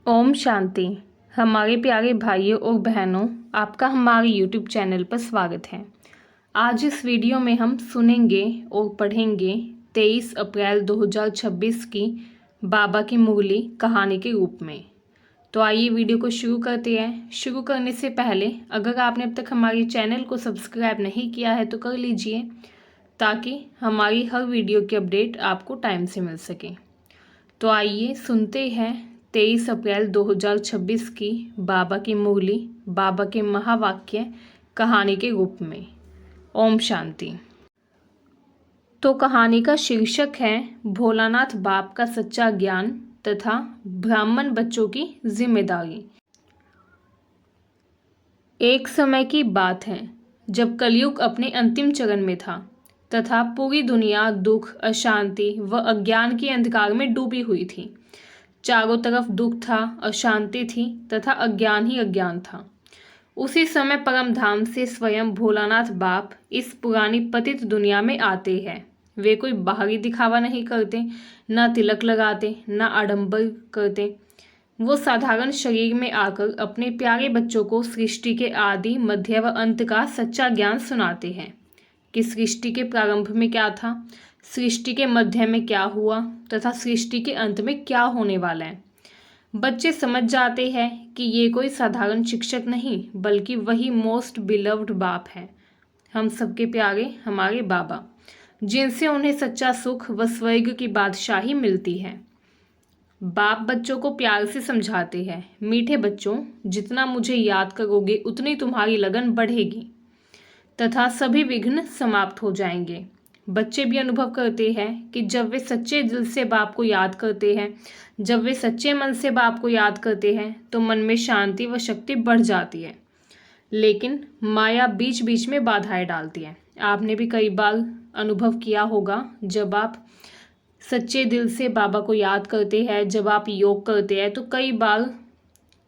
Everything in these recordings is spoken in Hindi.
ओम शांति। हमारे प्यारे भाइयों और बहनों, आपका हमारे YouTube चैनल पर स्वागत है। आज इस वीडियो में हम सुनेंगे और पढ़ेंगे 23 अप्रैल 2026 की बाबा की मुरली कहानी के रूप में। तो आइए वीडियो को शुरू करते हैं। शुरू करने से पहले अगर आपने अब तक हमारे चैनल को सब्सक्राइब नहीं किया है तो कर लीजिए, ताकि हमारी हर वीडियो की अपडेट आपको टाइम से मिल सके। तो आइए सुनते हैं 23 अप्रैल 2026 की बाबा की मुरली, बाबा के महावाक्य कहानी के रूप में। ओम शांति। तो कहानी का शीर्षक है भोलानाथ बाप का सच्चा ज्ञान तथा ब्राह्मण बच्चों की जिम्मेदारी। एक समय की बात है जब कलयुग अपने अंतिम चरण में था तथा पूरी दुनिया दुख, अशांति व अज्ञान के अंधकार में डूबी हुई थी। चारों तरफ दुख था, अशांति थी तथा अज्ञान ही अज्ञान था। उसी समय परम धाम से स्वयं भोलानाथ बाप इस पुरानी पतित दुनिया में आते हैं। वे कोई बाहरी दिखावा नहीं करते, ना तिलक लगाते, ना आडंबर करते। वो साधारण शरीर में आकर अपने प्यारे बच्चों को सृष्टि के आदि, मध्य व अंत का सच्चा ज्ञान सुनाते हैं कि सृष्टि के प्रारंभ में क्या था, सृष्टि के मध्य में क्या हुआ तथा सृष्टि के अंत में क्या होने वाला है। बच्चे समझ जाते हैं कि ये कोई साधारण शिक्षक नहीं बल्कि वही मोस्ट बिलव्ड बाप है, हम सबके प्यारे हमारे बाबा, जिनसे उन्हें सच्चा सुख व स्वर्ग की बादशाही मिलती है। बाप बच्चों को प्यार से समझाते हैं, मीठे बच्चों, जितना मुझे याद करोगे उतनी तुम्हारी लगन बढ़ेगी तथा सभी विघ्न समाप्त हो जाएंगे। बच्चे भी अनुभव करते हैं कि जब वे सच्चे दिल से बाप को याद करते हैं, जब वे सच्चे मन से बाप को याद करते हैं तो मन में शांति व शक्ति बढ़ जाती है। लेकिन माया बीच बीच में बाधाएं डालती है। आपने भी कई बार अनुभव किया होगा, जब आप सच्चे दिल से बाबा को याद करते हैं, जब आप योग करते हैं तो कई बार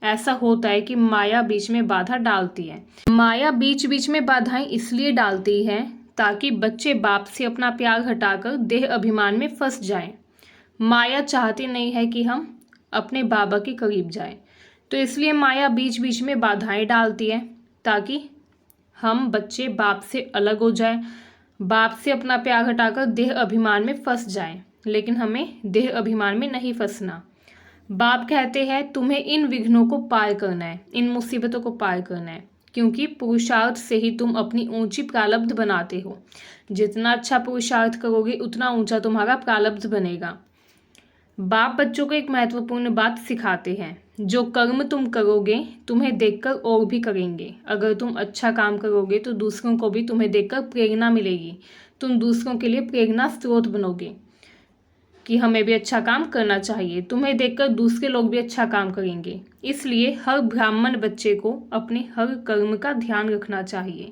ऐसा होता है कि माया बीच में बाधा डालती है। माया बीच बीच में बाधाएं इसलिए डालती है ताकि बच्चे बाप से अपना प्यार हटाकर देह अभिमान में फंस जाएं। माया चाहती नहीं है कि हम अपने बाबा के करीब जाएं, तो इसलिए माया बीच बीच में बाधाएं डालती है ताकि हम बच्चे बाप से अलग हो जाएं, बाप से अपना प्यार हटाकर देह अभिमान में फंस जाएं। लेकिन हमें देह अभिमान में नहीं फंसना। बाप कहते हैं तुम्हें इन विघ्नों को पार करना है, इन मुसीबतों को पार करना है, क्योंकि पुरुषार्थ से ही तुम अपनी ऊंची प्रारब्ध बनाते हो। जितना अच्छा पुरुषार्थ करोगे उतना ऊंचा तुम्हारा प्रारब्ध बनेगा। बाप बच्चों को एक महत्वपूर्ण बात सिखाते हैं, जो कर्म तुम करोगे तुम्हें देखकर और भी करेंगे। अगर तुम अच्छा काम करोगे तो दूसरों को भी तुम्हें देखकर प्रेरणा मिलेगी, तुम दूसरों के लिए प्रेरणा स्रोत बनोगे कि हमें भी अच्छा काम करना चाहिए। तुम्हें देखकर दूसरे लोग भी अच्छा काम करेंगे। इसलिए हर ब्राह्मण बच्चे को अपने हर कर्म का ध्यान रखना चाहिए।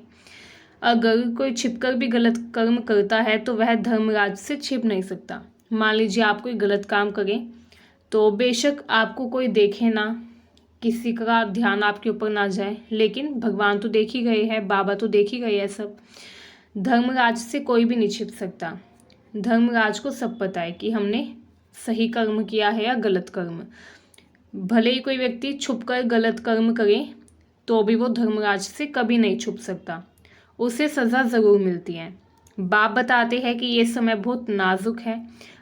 अगर कोई छिपकर भी गलत कर्म करता है तो वह धर्मराज से छिप नहीं सकता। मान लीजिए आप कोई गलत काम करें तो बेशक आपको कोई देखे ना, किसी का ध्यान आपके ऊपर ना जाए, लेकिन भगवान तो देख ही गए हैं, बाबा तो देख ही गए हैं सब। धर्मराज से कोई भी नहीं छिप सकता। धर्मराज को सब पता है कि हमने सही कर्म किया है या गलत कर्म। भले ही कोई व्यक्ति छुपकर गलत कर्म करे तो भी वो धर्मराज से कभी नहीं छुप सकता, उसे सज़ा ज़रूर मिलती है। बाप बताते हैं कि ये समय बहुत नाजुक है,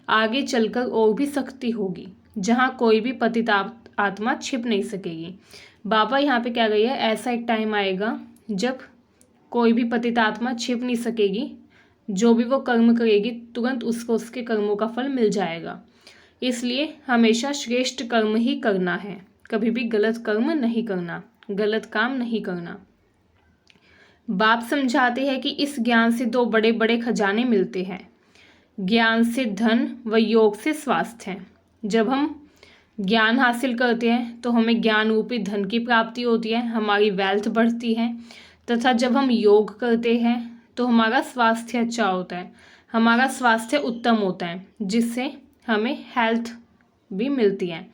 आगे चलकर और भी सख्ती होगी, जहाँ कोई भी पतित आत्मा छिप नहीं सकेगी। बाबा यहाँ पे कह रही है, ऐसा एक टाइम आएगा जब कोई भी पतित आत्मा छिप नहीं सकेगी। जो भी वो कर्म करेगी तुरंत उसको उसके कर्मों का फल मिल जाएगा। इसलिए हमेशा श्रेष्ठ कर्म ही करना है, कभी भी गलत कर्म नहीं करना, गलत काम नहीं करना। बाप समझाते हैं कि इस ज्ञान से दो बड़े बड़े खजाने मिलते हैं, ज्ञान से धन व योग से स्वास्थ्य। जब हम ज्ञान हासिल करते हैं तो हमें ज्ञान रूपी धन की प्राप्ति होती है, हमारी वेल्थ बढ़ती है, तथा जब हम योग करते हैं तो हमारा स्वास्थ्य अच्छा होता है, हमारा स्वास्थ्य उत्तम होता है, जिससे हमें हेल्थ भी मिलती है।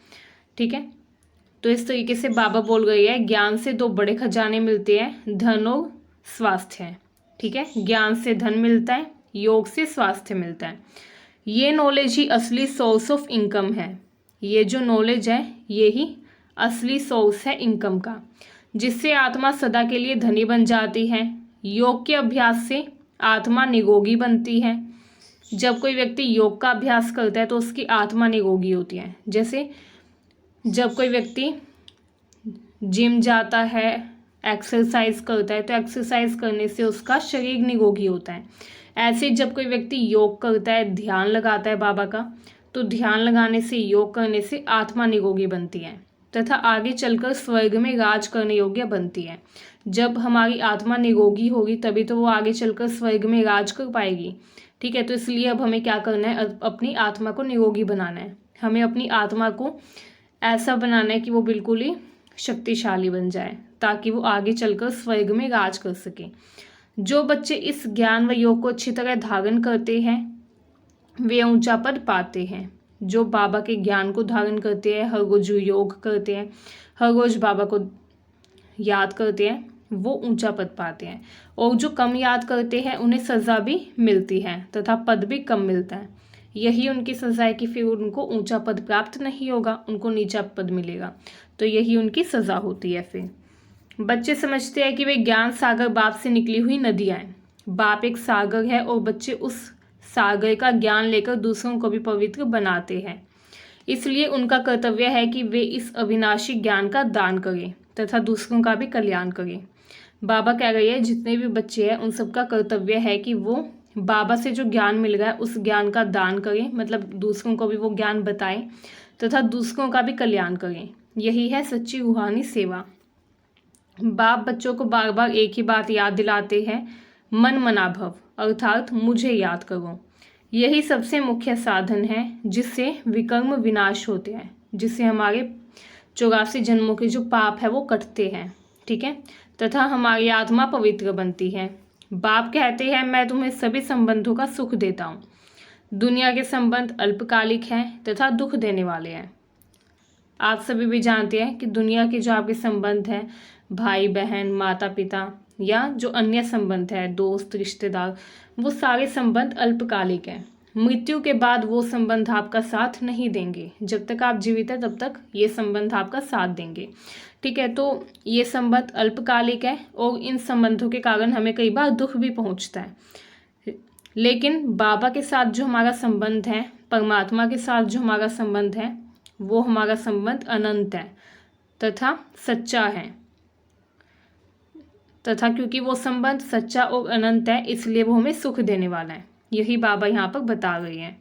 ठीक है, तो इस तरीके से बाबा बोल रही है, ज्ञान से दो बड़े खजाने मिलते हैं, धन और स्वास्थ्य है। ठीक है, ज्ञान से धन मिलता है, योग से स्वास्थ्य मिलता है। ये नॉलेज ही असली सोर्स ऑफ इनकम है। ये जो नॉलेज है ये ही असली सोर्स है इनकम का, जिससे आत्मा सदा के लिए धनी बन जाती है। योग के अभ्यास से आत्मा निरोगी बनती है। जब कोई व्यक्ति योग का अभ्यास करता है तो उसकी आत्मा निरोगी होती है। जैसे जब कोई व्यक्ति जिम जाता है, एक्सरसाइज करता है, तो एक्सरसाइज करने से उसका शरीर निरोगी होता है। ऐसे जब कोई व्यक्ति योग करता है, ध्यान लगाता है बाबा का, तो ध्यान लगाने से, योग करने से आत्मा निरोगी बनती है तथा आगे चलकर स्वर्ग में राज करने योग्य बनती है। जब हमारी आत्मा निरोगी होगी तभी तो वो आगे चलकर स्वर्ग में राज कर पाएगी। ठीक है, तो इसलिए अब हमें क्या करना है, अपनी आत्मा को निरोगी बनाना है। हमें अपनी आत्मा को ऐसा बनाना है कि वो बिल्कुल ही शक्तिशाली बन जाए, ताकि वो आगे चलकर स्वर्ग में राज कर सके। जो बच्चे इस ज्ञान व योग को अच्छी तरह धारण करते हैं वे ऊंचा पद पाते हैं। जो बाबा के ज्ञान को धारण करते हैं, हर रोज योग करते हैं, हर रोज बाबा को याद करते हैं, वो ऊंचा पद पाते हैं। और जो कम याद करते हैं उन्हें सज़ा भी मिलती है तथा पद भी कम मिलता है। यही उनकी सज़ा है कि फिर उनको ऊंचा पद प्राप्त नहीं होगा, उनको नीचा पद मिलेगा। तो यही उनकी सज़ा होती है। फिर बच्चे समझते हैं कि वे ज्ञान सागर बाप से निकली हुई नदियाँ हैं। बाप एक सागर है और बच्चे उस सागर का ज्ञान लेकर दूसरों को भी पवित्र बनाते हैं। इसलिए उनका कर्तव्य है कि वे इस अविनाशी ज्ञान का दान करें तथा दूसरों का भी कल्याण करें। बाबा कह रहे हैं जितने भी बच्चे हैं उन सबका कर्तव्य है कि वो बाबा से जो ज्ञान मिल रहा है उस ज्ञान का दान करें, मतलब दूसरों को भी वो ज्ञान बताएं तथा दूसरों का भी कल्याण करें। यही है सच्ची रूहानी सेवा। बाप बच्चों को बार बार एक ही बात याद दिलाते हैं, मन मना भव, अर्थात मुझे याद करो। यही सबसे मुख्य साधन है जिससे विकर्म विनाश होते हैं, जिससे हमारे 84 जन्मों के जो पाप है वो कटते हैं। ठीक है, तथा हमारी आत्मा पवित्र बनती है। बाप कहते हैं मैं तुम्हें सभी संबंधों का सुख देता हूँ। दुनिया के संबंध अल्पकालिक हैं तथा दुख देने वाले हैं। आप सभी भी जानते हैं कि दुनिया के जो आपके संबंध हैं, भाई बहन, माता पिता या जो अन्य संबंध है, दोस्त, रिश्तेदार, वो सारे संबंध अल्पकालिक हैं। मृत्यु के बाद वो संबंध आपका साथ नहीं देंगे। जब तक आप जीवित हैं तब तक ये संबंध आपका साथ देंगे। ठीक है, तो ये संबंध अल्पकालिक है और इन संबंधों के कारण हमें कई बार दुख भी पहुंचता है। लेकिन बाबा के साथ जो हमारा संबंध है, परमात्मा के साथ जो हमारा संबंध है, वो हमारा संबंध अनंत है तथा सच्चा है। तथा क्योंकि वो संबंध सच्चा और अनंत है इसलिए वो हमें सुख देने वाला है। यही बाबा यहाँ पर बता रहे हैं।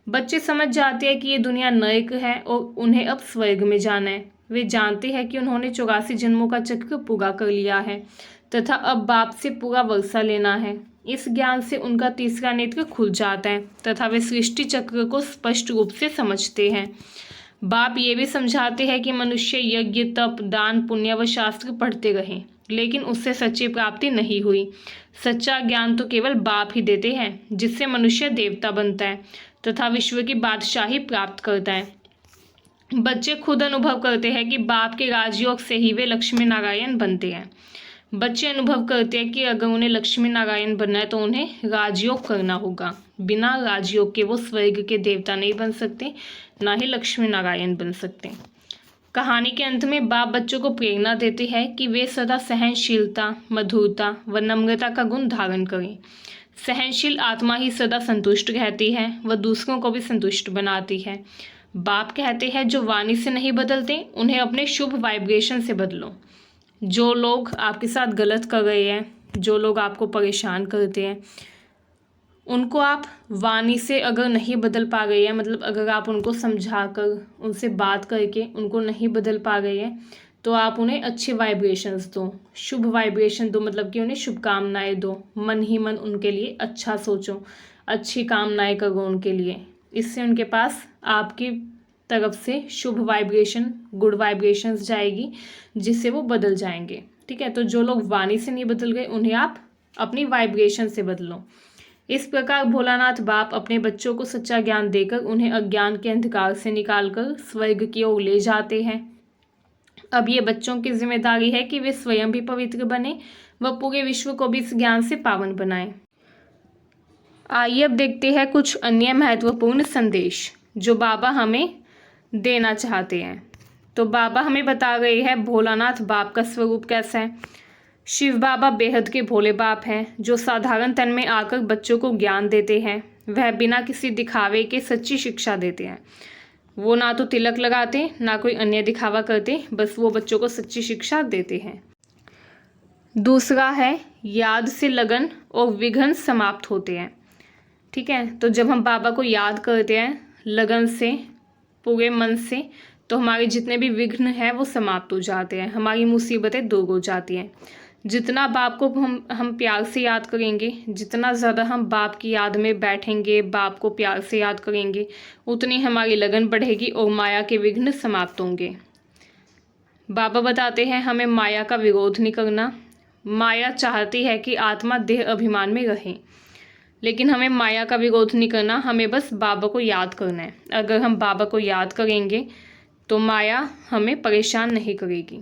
बच्चे समझ जाते हैं कि ये दुनिया नरक है और उन्हें अब स्वर्ग में जाना है। वे जानते हैं कि उन्होंने 84 जन्मों का चक्र पूरा कर लिया है तथा अब बाप से पूरा वर्षा लेना है। इस ज्ञान से उनका तीसरा नेत्र खुल जाता है तथा वे सृष्टि चक्र को स्पष्ट रूप से समझते हैं। बाप ये भी समझाते हैं कि मनुष्य यज्ञ, तप, दान, पुण्य व शास्त्र पढ़ते रहें, लेकिन उससे सच्ची प्राप्ति नहीं हुई। सच्चा ज्ञान तो केवल बाप ही देते हैं, जिससे मनुष्य देवता बनता है तथा विश्व की बादशाही प्राप्त करता है। बच्चे खुद अनुभव करते हैं कि बाप के राजयोग से ही वे लक्ष्मी नारायण बनते हैं। बच्चे अनुभव करते हैं कि अगर उन्हें लक्ष्मी नारायण बनना है तो उन्हें राजयोग करना होगा। बिना राजयोग के वो स्वर्ग के देवता नहीं बन सकते, ना ही लक्ष्मी नारायण बन सकते। कहानी के अंत में बाप बच्चों को प्रेरणा देते हैं कि वे सदा सहनशीलता, मधुरता व नम्रता का गुण धारण करें। सहनशील आत्मा ही सदा संतुष्ट रहती है, वह दूसरों को भी संतुष्ट बनाती है। बाप कहते हैं जो वाणी से नहीं बदलते उन्हें अपने शुभ वाइब्रेशन से बदलो। जो लोग आपके साथ गलत कर रहे हैं, जो लोग आपको परेशान करते हैं, उनको आप वाणी से अगर नहीं बदल पा रहे हैं, मतलब अगर आप उनको समझा कर, उनसे बात करके उनको नहीं बदल पा रहे हैं, तो आप उन्हें अच्छे वाइब्रेशंस दो, शुभ वाइब्रेशन दो, मतलब कि उन्हें शुभकामनाएं दो। मन ही मन उनके लिए अच्छा सोचो, अच्छी कामनाएं करो उनके लिए। इससे उनके पास आपकी तरफ से शुभ वाइब्रेशन, गुड वाइब्रेशंस जाएगी, जिससे वो बदल जाएंगे। ठीक है, तो जो लोग वाणी से नहीं बदल गए उन्हें आप अपनी वाइब्रेशन से बदलो। इस प्रकार भोलानाथ बाप अपने बच्चों को सच्चा ज्ञान देकर उन्हें अज्ञान के अंधकार से निकालकर स्वर्ग की ओर ले जाते हैं। अब ये बच्चों की जिम्मेदारी है कि वे स्वयं भी पवित्र बने व पूरे विश्व को भी इस ज्ञान से पावन बनाएं। आइए अब देखते हैं कुछ अन्य महत्वपूर्ण संदेश जो बाबा हमें देना चाहते हैं। तो बाबा हमें बता रहे हैं भोलानाथ बाप का स्वरूप कैसा है। शिव बाबा बेहद के भोले बाप हैं जो साधारण तन में आकर बच्चों को ज्ञान देते हैं। वह बिना किसी दिखावे के सच्ची शिक्षा देते हैं। वो ना तो तिलक लगाते ना कोई अन्य दिखावा करते, बस वो बच्चों को सच्ची शिक्षा देते हैं। दूसरा है याद से लगन और विघ्न समाप्त होते हैं। ठीक है, तो जब हम बाबा को याद करते हैं लगन से, पूरे मन से, तो हमारे जितने भी विघ्न हैं वो समाप्त हो जाते हैं, हमारी मुसीबतें दूर हो जाती हैं। जितना बाप को हम प्यार से याद करेंगे, जितना ज़्यादा हम बाप की याद में बैठेंगे, बाप को प्यार से याद करेंगे, उतनी हमारी लगन बढ़ेगी और माया के विघ्न समाप्त होंगे। बाबा बताते हैं हमें माया का विरोध नहीं करना। माया चाहती है कि आत्मा देह अभिमान में रहे, लेकिन हमें माया का विरोध नहीं करना, हमें बस बाबा को याद करना है। अगर हम बाबा को याद करेंगे तो माया हमें परेशान नहीं करेगी।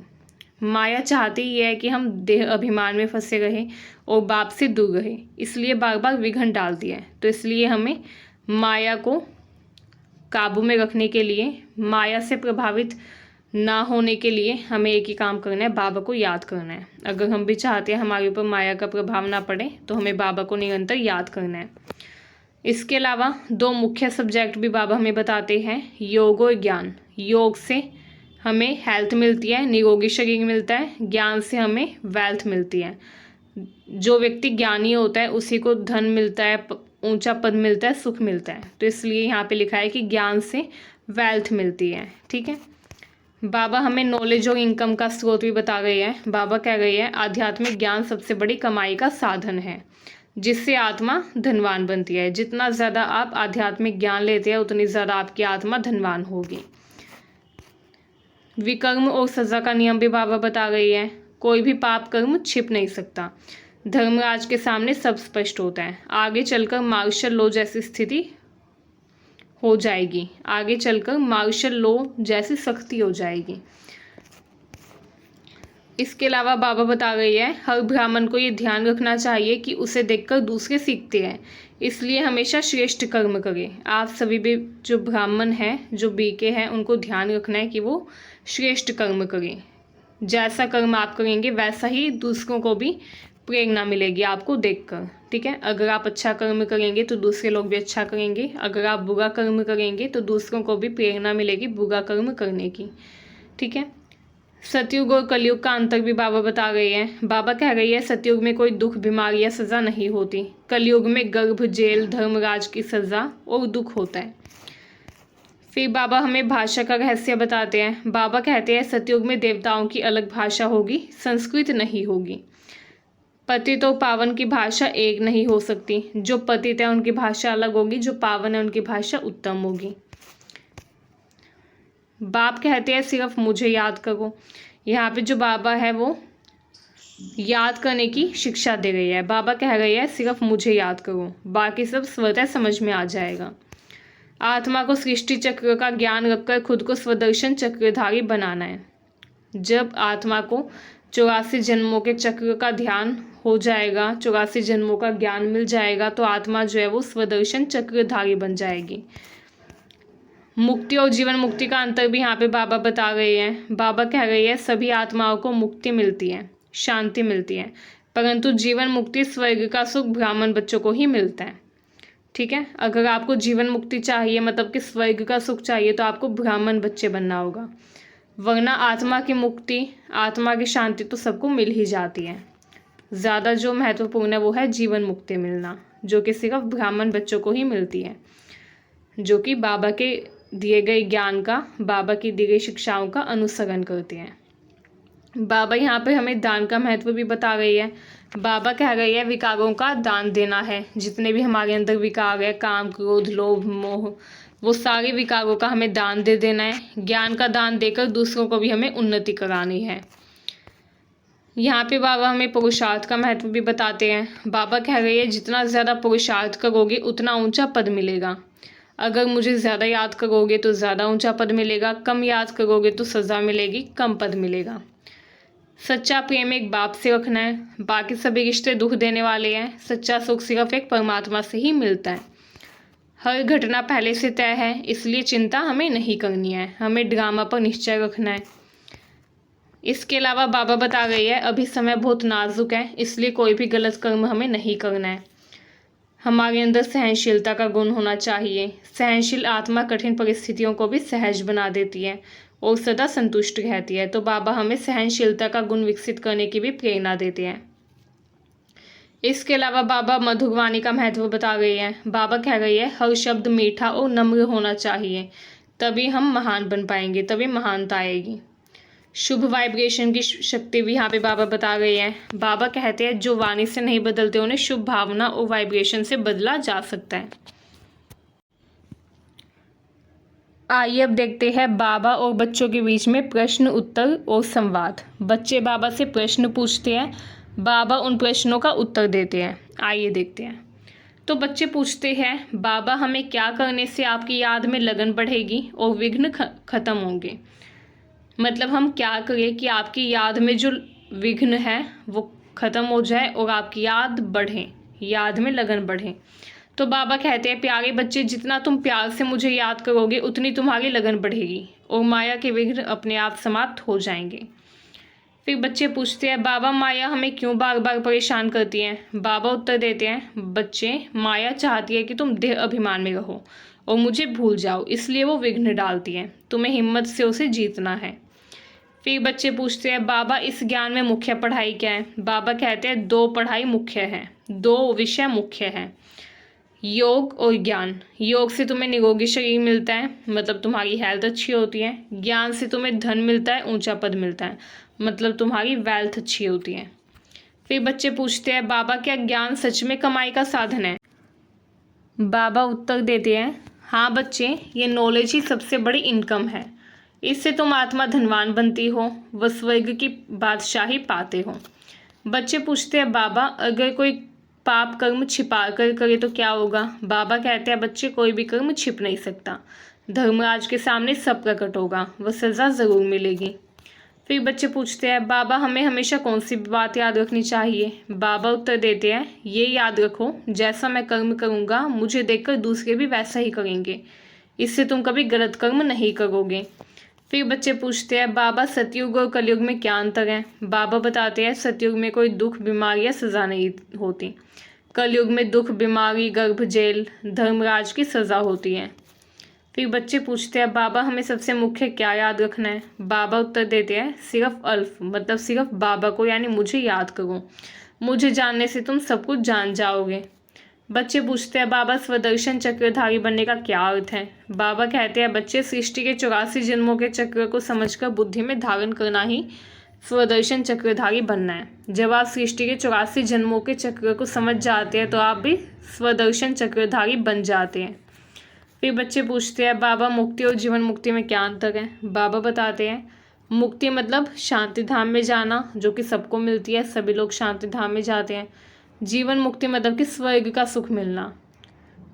माया चाहती ही है कि हम देह अभिमान में फंसे रहें और बाप से दूर रहें, इसलिए बार बार विघ्न डालती है। तो इसलिए हमें माया को काबू में रखने के लिए, माया से प्रभावित ना होने के लिए हमें एक ही काम करना है, बाबा को याद करना है। अगर हम भी चाहते हैं हमारे ऊपर माया का प्रभाव ना पड़े तो हमें बाबा को निरंतर याद करना है। इसके अलावा 2 मुख्य सब्जेक्ट भी बाबा हमें बताते हैं, योग और ज्ञान। योग से हमें हेल्थ मिलती है, निरोगी शरीर मिलता है। ज्ञान से हमें वेल्थ मिलती है। जो व्यक्ति ज्ञानी होता है उसी को धन मिलता है, ऊंचा पद मिलता है, सुख मिलता है। तो इसलिए यहाँ पे लिखा है कि ज्ञान से वेल्थ मिलती है। ठीक है, बाबा हमें नॉलेज और इनकम का स्रोत भी बता रहे हैं। बाबा कह रहे हैं आध्यात्मिक ज्ञान सबसे बड़ी कमाई का साधन है, जिससे आत्मा धनवान बनती है। जितना ज़्यादा आप आध्यात्मिक ज्ञान लेते हैं उतनी ज़्यादा आपकी आत्मा धनवान होगी। विकर्म और सज़ा का नियम भी बाबा बता रही है। कोई भी पाप कर्म छिप नहीं सकता। धर्मराज के सामने सब स्पष्ट होता है। आगे चलकर मार्शल लॉ जैसी स्थिति हो जाएगी, आगे चलकर मार्शल लॉ जैसी सख्ती हो जाएगी। इसके अलावा बाबा बता रही है हर ब्राह्मण को ये ध्यान रखना चाहिए कि उसे देखकर दूसरे सीखते हैं, इसलिए हमेशा श्रेष्ठ कर्म करें। आप सभी भी जो ब्राह्मण हैं, जो बीके हैं, उनको ध्यान रखना है कि वो श्रेष्ठ कर्म करें। जैसा कर्म आप करेंगे वैसा ही दूसरों को भी प्रेरणा मिलेगी आपको देखकर। ठीक है, अगर आप अच्छा कर्म करेंगे तो दूसरे लोग भी अच्छा करेंगे। अगर आप बुरा कर्म करेंगे तो दूसरों को भी प्रेरणा मिलेगी बुरा कर्म करने की। ठीक है, सतयुग और कलयुग का अंतर भी बाबा बता रहे हैं। बाबा कह रही है सतयुग में कोई दुख, बीमारी या सज़ा नहीं होती। कलयुग में गर्भ, जेल, धर्मराज की सज़ा और दुख होता है। फिर बाबा हमें भाषा का रहस्य बताते हैं। बाबा कहते हैं सतयुग में देवताओं की अलग भाषा होगी, संस्कृत नहीं होगी। पतित और पावन की भाषा एक नहीं हो सकती। जो पतित है उनकी भाषा अलग होगी, जो पावन है उनकी भाषा उत्तम होगी। बाप कहते हैं सिर्फ मुझे याद करो। यहाँ पे जो बाबा है वो याद करने की शिक्षा दे रही है। बाबा कह रही है सिर्फ मुझे याद करो, बाकी सब स्वतः समझ में आ जाएगा। आत्मा को सृष्टि चक्र का ज्ञान रखकर खुद को स्वदर्शन चक्रधारी बनाना है। जब आत्मा को 84 जन्मों के चक्र का ध्यान हो जाएगा, 84 जन्मों का ज्ञान मिल जाएगा, तो आत्मा जो है वो स्वदर्शन चक्रधारी बन जाएगी। मुक्ति और जीवन मुक्ति का अंतर भी यहाँ पे बाबा बता रहे हैं। बाबा कह रही है सभी आत्माओं को मुक्ति मिलती है, शांति मिलती है, परंतु जीवन मुक्ति, स्वर्ग का सुख ब्राह्मण बच्चों को ही मिलता है। ठीक है, अगर आपको जीवन मुक्ति चाहिए, मतलब कि स्वर्ग का सुख चाहिए, तो आपको ब्राह्मण बच्चे बनना होगा, वरना आत्मा की मुक्ति, आत्मा की शांति तो सबको मिल ही जाती है। ज़्यादा जो महत्वपूर्ण है वो है जीवन मुक्ति मिलना, जो कि सिर्फ ब्राह्मण बच्चों को ही मिलती है, जो कि बाबा के दिए गए ज्ञान का, बाबा की दी गई शिक्षाओं का अनुसरण करते हैं। बाबा यहाँ पे हमें दान का महत्व भी बता रही है। बाबा कह रही है विकारों का दान देना है। जितने भी हमारे अंदर विकार है, काम, क्रोध, लोभ, मोह, वो सारे विकारों का हमें दान दे देना है। ज्ञान का दान देकर दूसरों को भी हमें उन्नति करानी है। यहाँ पे बाबा हमें पुरुषार्थ का महत्व भी बताते हैं। बाबा कह रही है जितना ज़्यादा पुरुषार्थ करोगे उतना ऊंचा पद मिलेगा। अगर मुझे ज़्यादा याद करोगे तो ज़्यादा ऊंचा पद मिलेगा, कम याद करोगे तो सज़ा मिलेगी, कम पद मिलेगा। सच्चा प्रेम एक बाप से रखना है, बाकी सभी रिश्ते दुख देने वाले हैं। सच्चा सुख सिर्फ एक परमात्मा से ही मिलता है। हर घटना पहले से तय है, इसलिए चिंता हमें नहीं करनी है, हमें ड्रामा पर निश्चय रखना है। इसके अलावा बाबा बता रही है अभी समय बहुत नाजुक है, इसलिए कोई भी गलत कर्म हमें नहीं करना है। हमारे अंदर सहनशीलता का गुण होना चाहिए। सहनशील आत्मा कठिन परिस्थितियों को भी सहज बना देती है और सदा संतुष्ट रहती है। तो बाबा हमें सहनशीलता का गुण विकसित करने की भी प्रेरणा देते हैं। इसके अलावा बाबा मधुर वाणी का महत्व बता रही है। बाबा कह रही है हर शब्द मीठा और नम्र होना चाहिए, तभी हम महान बन पाएंगे, तभी महानता आएगी। शुभ वाइब्रेशन की शक्ति भी यहाँ पे बाबा बता रही है। बाबा कहते हैं जो वाणी से नहीं बदलते उन्हें शुभ भावना और वाइब्रेशन से बदला जा सकता है। आइए अब देखते हैं बाबा और बच्चों के बीच में प्रश्न उत्तर और संवाद। बच्चे बाबा से प्रश्न पूछते हैं, बाबा उन प्रश्नों का उत्तर देते हैं। आइए देखते हैं। तो बच्चे पूछते हैं बाबा हमें क्या करने से आपकी याद में लगन बढ़ेगी और विघ्न खत्म होंगे। मतलब हम क्या करें कि आपकी याद में जो विघ्न है वो ख़त्म हो जाए और आपकी याद बढ़े, याद में लगन बढ़े। तो बाबा कहते हैं प्यारे बच्चे जितना तुम प्यार से मुझे याद करोगे उतनी तुम्हारी लगन बढ़ेगी और माया के विघ्न अपने आप समाप्त हो जाएंगे। फिर बच्चे पूछते हैं बाबा माया हमें क्यों बार बार परेशान करती है। बाबा उत्तर देते हैं बच्चे माया चाहती है कि तुम देह अभिमान में रहो और मुझे भूल जाओ, इसलिए वो विघ्न डालती है। तुम्हें हिम्मत से उसे जीतना है। फिर बच्चे पूछते हैं बाबा इस ज्ञान में मुख्य पढ़ाई क्या है। बाबा कहते हैं दो पढ़ाई मुख्य है, दो विषय मुख्य है, योग और ज्ञान। योग से तुम्हें निरोगी शरीर मिलता है, मतलब तुम्हारी हेल्थ अच्छी होती है। ज्ञान से तुम्हें धन मिलता है, ऊंचा पद मिलता है, मतलब तुम्हारी वेल्थ अच्छी होती है। फिर बच्चे पूछते हैं बाबा क्या ज्ञान सच में कमाई का साधन है। बाबा उत्तर देते हैं हाँ बच्चे, ये नॉलेज ही सबसे बड़ी इनकम है। इससे तुम आत्मा धनवान बनती हो व स्वर्ग की बादशाही पाते हो। बच्चे पूछते हैं बाबा अगर कोई पाप कर्म छिपा कर करे तो क्या होगा। बाबा कहते हैं बच्चे कोई भी कर्म छिप नहीं सकता, धर्मराज के सामने सब प्रकट होगा, वह सज़ा ज़रूर मिलेगी। फिर बच्चे पूछते हैं बाबा हमें हमेशा कौन सी बात याद रखनी चाहिए। बाबा उत्तर देते हैं ये याद रखो जैसा मैं कर्म करूँगा मुझे देखकर दूसरे भी वैसा ही करेंगे, इससे तुम कभी गलत कर्म नहीं करोगे। फिर बच्चे पूछते हैं बाबा सतयुग और कलयुग में क्या अंतर है। बाबा बताते हैं सतयुग में कोई दुख बीमारी या सज़ा नहीं होती, कलयुग में दुख बीमारी गर्भ जेल धर्मराज की सज़ा होती है। फिर बच्चे पूछते हैं बाबा हमें सबसे मुख्य क्या याद रखना है। बाबा उत्तर देते हैं सिर्फ अल्फ, मतलब सिर्फ बाबा को यानी मुझे याद करो, मुझे जानने से तुम सब कुछ जान जाओगे। बच्चे पूछते हैं बाबा स्वदर्शन चक्रधारी बनने का क्या अर्थ है। बाबा कहते हैं बच्चे सृष्टि के 84 जन्मों के चक्र को समझकर बुद्धि में धारण करना ही स्वदर्शन चक्रधारी बनना है। जब आप सृष्टि के 84 जन्मों के चक्र को समझ जाते हैं तो आप भी स्वदर्शन चक्रधारी बन जाते हैं। फिर बच्चे पूछते हैं बाबा मुक्ति और जीवन मुक्ति में क्या अंतर है। बाबा बताते हैं मुक्ति मतलब शांति धाम में जाना, जो कि सबको मिलती है, सभी लोग शांति धाम में जाते हैं। जीवन मुक्ति मतलब कि स्वर्ग का सुख मिलना,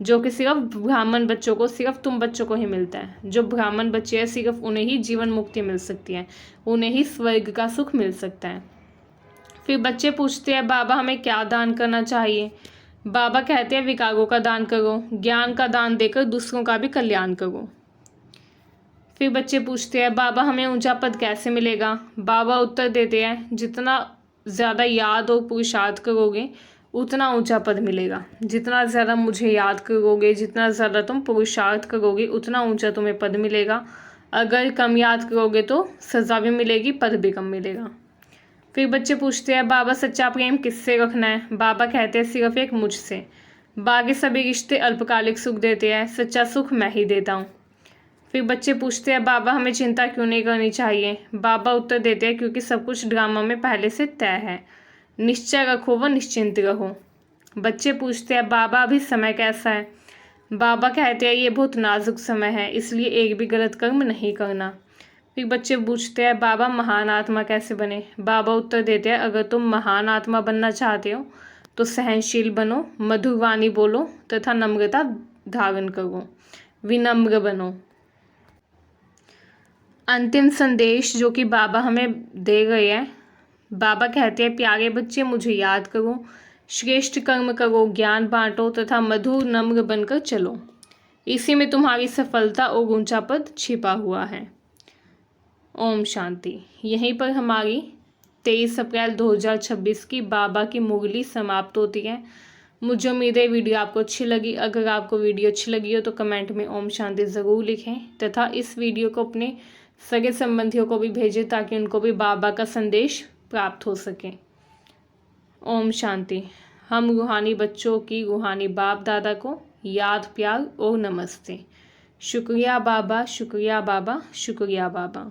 जो कि सिर्फ ब्राह्मण बच्चों को, सिर्फ तुम बच्चों को ही मिलता है। जो ब्राह्मण बच्चे हैं सिर्फ उन्हें ही जीवन मुक्ति मिल सकती है, उन्हें ही स्वर्ग का सुख मिल सकता है। फिर बच्चे पूछते हैं बाबा हमें क्या दान करना चाहिए। बाबा कहते हैं विकारों का दान करो, ज्ञान का दान देकर दूसरों का भी कल्याण करो। फिर बच्चे पूछते हैं बाबा हमें ऊंचा पद कैसे मिलेगा। बाबा उत्तर देते हैं जितना ज़्यादा याद और पुरुषार्थ करोगे उतना ऊंचा पद मिलेगा। जितना ज़्यादा मुझे याद करोगे, जितना ज़्यादा तुम पुरुषार्थ करोगे उतना ऊंचा तुम्हें पद मिलेगा। अगर कम याद करोगे तो सज़ा भी मिलेगी, पद भी कम मिलेगा। फिर बच्चे पूछते हैं बाबा सच्चा प्रेम किससे रखना है। बाबा कहते हैं सिर्फ एक मुझसे, बाकी सभी रिश्ते अल्पकालिक सुख देते हैं, सच्चा सुख मैं ही देता हूँ। फिर बच्चे पूछते हैं बाबा हमें चिंता क्यों नहीं करनी चाहिए। बाबा उत्तर देते हैं क्योंकि सब कुछ ड्रामा में पहले से तय है, निश्चय रखो व निश्चिंत रहो। बच्चे पूछते हैं बाबा अभी समय कैसा है। बाबा कहते हैं ये बहुत नाजुक समय है, इसलिए एक भी गलत कर्म नहीं करना। फिर बच्चे पूछते हैं बाबा महान आत्मा कैसे बने। बाबा उत्तर देते हैं अगर तुम महान आत्मा बनना चाहते हो तो सहनशील बनो, मधुर वाणी बोलो तथा नम्रता धारण करो, विनम्र बनो। अंतिम संदेश जो कि बाबा हमें दे गए हैं, बाबा कहते हैं प्यारे बच्चे मुझे याद करो, श्रेष्ठ कर्म करो, ज्ञान बांटो तथा मधुर नम्र बनकर चलो। इसी में तुम्हारी सफलता और ऊंचा पद छिपा हुआ है। ओम शांति। यहीं पर हमारी 23 अप्रैल 2026 की बाबा की मुरली समाप्त होती है। मुझे उम्मीद है वीडियो आपको अच्छी लगी। अगर आपको वीडियो अच्छी लगी हो तो कमेंट में ओम शांति ज़रूर लिखें तथा इस वीडियो को अपने सगे संबंधियों को भी भेजें ताकि उनको भी बाबा का संदेश प्राप्त हो सके। ओम शांति। हम रूहानी बच्चों की रूहानी बाप दादा को याद, प्यार और नमस्ते। शुक्रिया बाबा, शुक्रिया बाबा, शुक्रिया बाबा।